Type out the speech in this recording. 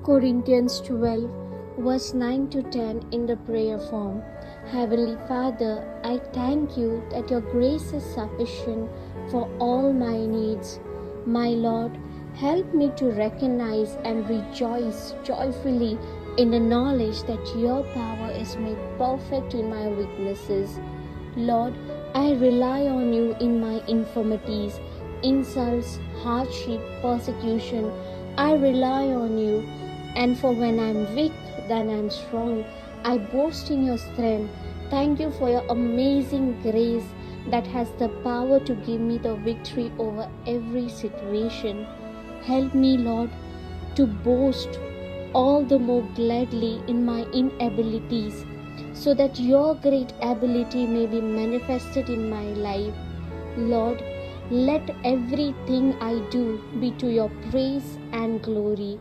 Corinthians 12, verse 9 to 10 in the prayer form. Heavenly Father, I thank you that your grace is sufficient for all my needs. My Lord, help me to recognize and rejoice joyfully in the knowledge that your power is made perfect in my weaknesses. Lord, I rely on you in my infirmities, insults, hardship, persecution. I rely on you, and for when I'm weak, then I'm strong. I boast in your strength. Thank you for your amazing grace that has the power to give me the victory over every situation. Help me, Lord, to boast all the more gladly in my inabilities, so that your great ability may be manifested in my life. Lord, let everything I do be to your praise and glory.